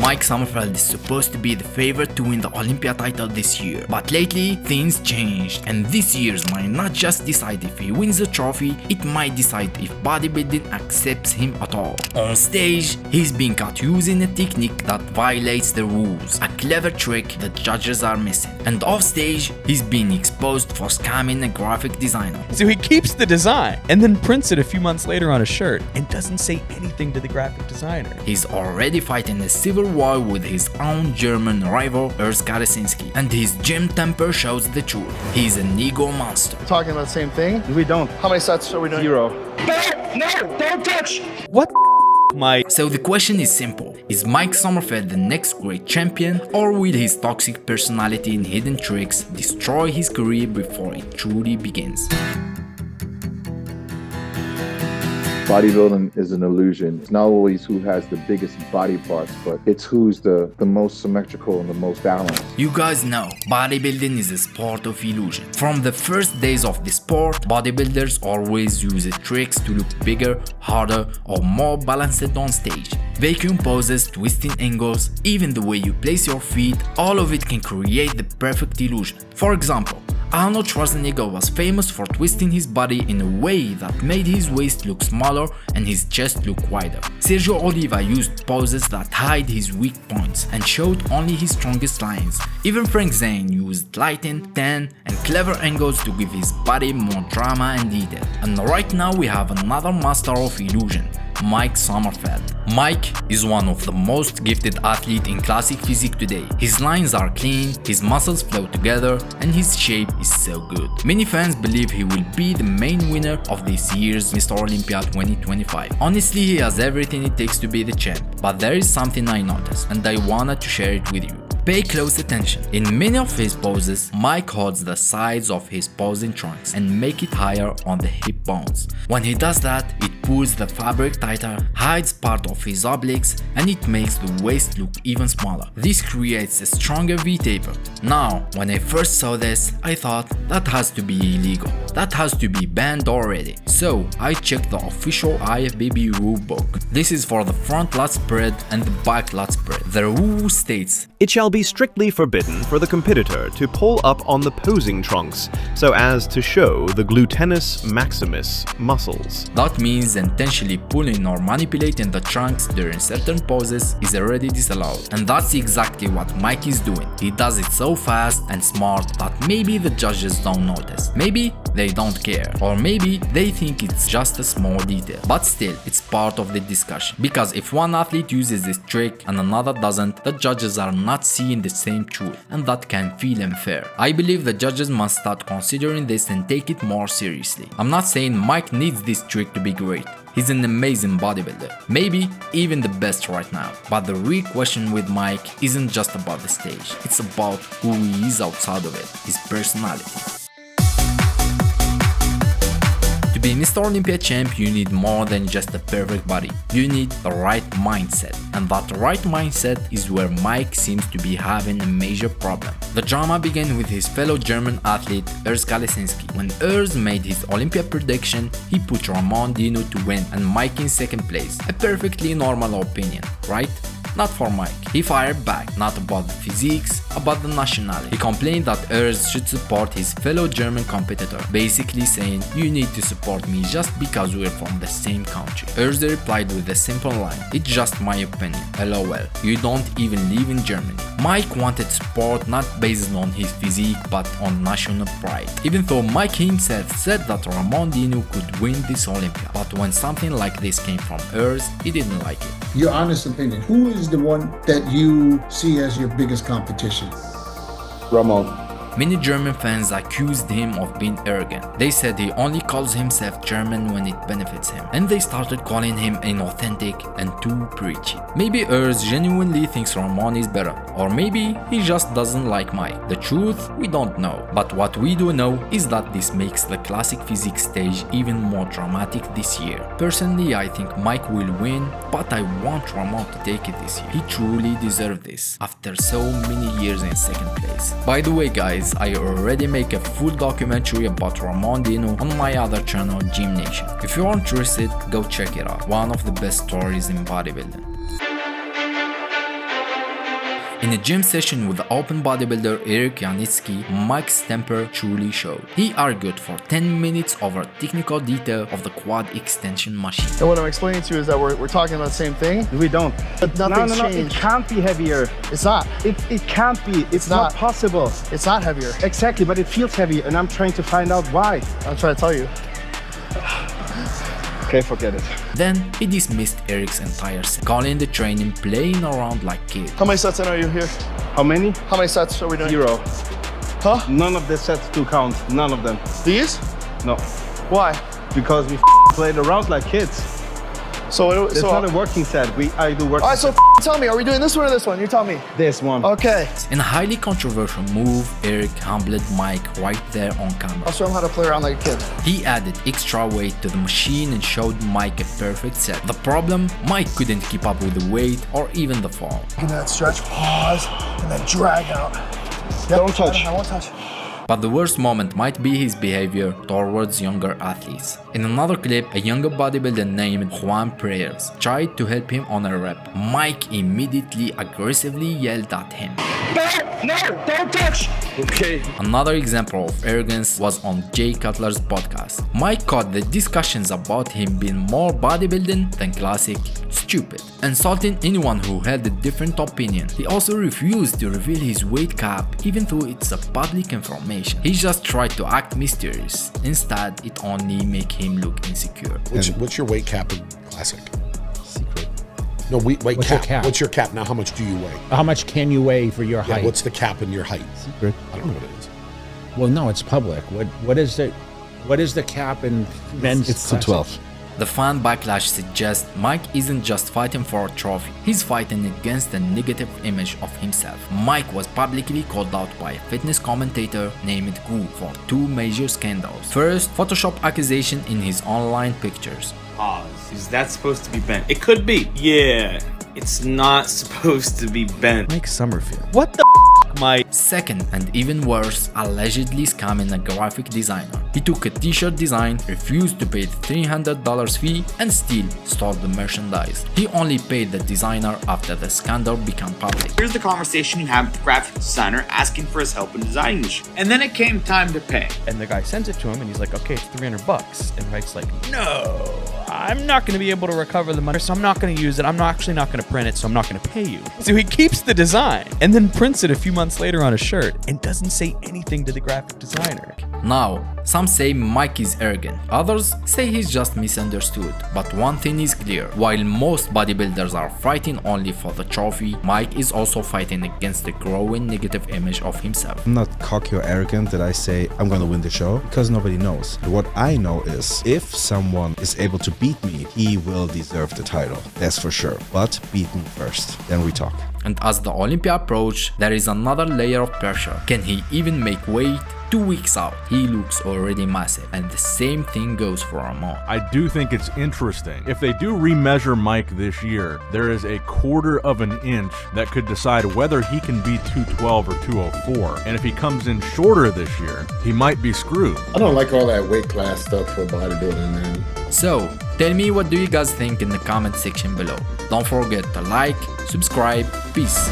Mike Sommerfeld is supposed to be the favorite to win the Olympia title this year, but lately things changed, and this year's might not just decide if he wins the trophy, it might decide if bodybuilding accepts him at all. On stage, he's being caught using a technique that violates the rules, a clever trick the judges are missing, and off stage, he's being exposed for scamming a graphic designer. So he keeps the design and then prints it a few months later on a shirt and doesn't say anything to the graphic designer. He's already fighting a civil war with his own German rival Arrogance, and his gym temper shows the truth. He's an ego monster. We're talking about the same thing? We don't. How many sets are we doing? 0. No, don't touch! What Mike? So the question is simple. Is Mike Sommerfeld the next great champion, or will his toxic personality and hidden tricks destroy his career before it truly begins? Bodybuilding is an illusion. It's not always who has the biggest body parts, but it's who's the most symmetrical and the most balanced. You guys know, bodybuilding is a sport of illusion. From the first days of the sport, bodybuilders always use tricks to look bigger, harder, or more balanced on stage. Vacuum poses, twisting angles, even the way you place your feet, all of it can create the perfect illusion. For example, Arnold Schwarzenegger was famous for twisting his body in a way that made his waist look smaller and his chest look wider. Sergio Oliva used poses that hide his weak points and showed only his strongest lines. Even Frank Zane used lighting, tan, and clever angles to give his body more drama and detail. And right now we have another master of illusion, Mike Sommerfeld. Mike is one of the most gifted athletes in classic physique today. His lines are clean, his muscles flow together, and his shape is so good. Many fans believe he will be the main winner of this year's Mr. Olympia 2025. Honestly, he has everything it takes to be the champ, but there is something I noticed, and I wanted to share it with you. Pay close attention. In many of his poses, Mike holds the sides of his posing trunks and make it higher on the hip bones. When he does that, it pulls the fabric tighter, hides part of his obliques, and it makes the waist look even smaller. This creates a stronger V-taper. Now, when I first saw this, I thought that has to be illegal. That has to be banned already. So, I checked the official IFBB rulebook. This is for the front lat spread and the back lat spread. The rule states, "It shall be strictly forbidden for the competitor to pull up on the posing trunks so as to show the gluteus maximus muscles." That means intentionally pulling or manipulating the trunks during certain poses is already disallowed. And that's exactly what Mike is doing. He does it so fast and smart that maybe the judges don't notice. Maybe they don't care. Or maybe they think it's just a small detail. But still, it's part of the discussion. Because if one athlete uses this trick and another doesn't, the judges are not seeing the same truth, and that can feel unfair. I believe the judges must start considering this and take it more seriously. I'm not saying Mike needs this trick to be great. He's an amazing bodybuilder, maybe even the best right now. But the real question with Mike isn't just about the stage, it's about who he is outside of it, his personality. To be Mr. Olympia champ, you need more than just a perfect body. You need the right mindset. And that right mindset is where Mike seems to be having a major problem. The drama began with his fellow German athlete Urs. When Urs made his Olympia prediction, he put Ramon Dino to win and Mike in second place. A perfectly normal opinion, right? Not for Mike. He fired back, not about the physiques, about the nationality. He complained that Urs should support his fellow German competitor, basically saying, "You need to support me just because we're from the same country." Urs replied with a simple line, "It's just my opinion, LOL, you don't even live in Germany." Mike wanted support not based on his physique but on national pride. Even though Mike himself said that Ramon Dino could win this Olympia, but when something like this came from Urs, he didn't like it. Your honest opinion, who is the one that you see as your biggest competition? Ramon. Many German fans accused him of being arrogant. They said he only calls himself German when it benefits him, and they started calling him inauthentic and too preachy. Maybe Urs genuinely thinks Ramon is better, or maybe he just doesn't like Mike. The truth, we don't know. But what we do know is that this makes the classic physique stage even more dramatic this year. Personally, I think Mike will win, but I want Ramon to take it this year. He truly deserved this, after so many years in second place. By the way guys, I already make a full documentary about Ramon Dino on my other channel, Gym Nation. If you're interested, go check it out. One of the best stories in bodybuilding. In a gym session with the open bodybuilder Eric Yanitsky, Mike's temper truly showed. He argued for 10 minutes over technical detail of the quad extension machine. And what I'm explaining to you is that we're talking about the same thing. We don't. But nothing's No, it changed. can't be heavier. It's not. It can't be. It's not possible. It's not heavier. Exactly, but it feels heavy, and I'm trying to find out why. I'm trying to tell you. Okay, forget it. Then he dismissed Eric's entire set, calling the training playing around like kids. How many sets in are you here? How many? How many sets are we doing? 0. Huh? None of the sets do count. None of them. These? No. Why? Because we played around like kids. So It's not a working set. I do working. all right, so tell me, are we doing this one or this one? You tell me. This one. Okay. In a highly controversial move, Eric humbled Mike right there on camera. I'll show him how to play around like a kid. He added extra weight to the machine and showed Mike a perfect set. The problem, Mike couldn't keep up with the weight or even the fall. Give me that stretch, pause, and then drag out. Yep, Don't touch. I won't touch. But the worst moment might be his behavior towards younger athletes. In another clip, a younger bodybuilder named Juan Prayers tried to help him on a rep. Mike immediately aggressively yelled at him. No, don't touch. Okay. Another example of arrogance was on Jay Cutler's podcast. Mike caught the discussions about him being more bodybuilding than classic stupid, insulting anyone who held a different opinion. He also refused to reveal his weight cap even though it's a public information. He just tried to act mysterious. Instead, it only made him look insecure. What's your weight cap in classic? Secret. No, weight What's your cap. cap? What's your cap? Now, how much do you weigh? How much can you weigh for your Yeah, height? what's the cap in your height? Secret. I don't know what it is. Well, no, it's public. What is the cap in men's? It's the classic? 12. The fan backlash suggests Mike isn't just fighting for a trophy, he's fighting against a negative image of himself. Mike was publicly called out by a fitness commentator named Gu for 2 major scandals. First, Photoshop accusation in his online pictures. Pause. Is that supposed to be bent? It could be. Yeah. It's not supposed to be bent. Mike Sommerfeld. What the Mike? Second, and even worse, allegedly scamming a graphic designer. He took a t-shirt design, refused to pay the $300 fee, and still stole the merchandise. He only paid the designer after the scandal became public. Here's the conversation you have with the graphic designer asking for his help in designing the shoe. And then it came time to pay. And the guy sends it to him and he's like, okay, it's $300. And Mike's like, no, I'm not going to be able to recover the money, so I'm not going to use it. I'm actually not going to print it, so I'm not going to pay you. So he keeps the design and then prints it a few months later on a shirt and doesn't say anything to the graphic designer. Now, some say Mike is arrogant, others say he's just misunderstood. But one thing is clear, while most bodybuilders are fighting only for the trophy, Mike is also fighting against the growing negative image of himself. I'm not cocky or arrogant that I say I'm going to win the show, because nobody knows. What I know is if someone is able to beat me, he will deserve the title. That's for sure. But beat me first, then we talk. And as the Olympia approaches, there is another layer of pressure. Can he even make weight? 2 weeks out, he looks already massive, and the same thing goes for Ramon. I do think it's interesting. If they do remeasure Mike this year, there is a 1/4 of an inch that could decide whether he can be 212 or 204. And if he comes in shorter this year, he might be screwed. I don't like all that weight class stuff for bodybuilding, man. So, tell me what do you guys think in the comment section below. Don't forget to like, subscribe, peace.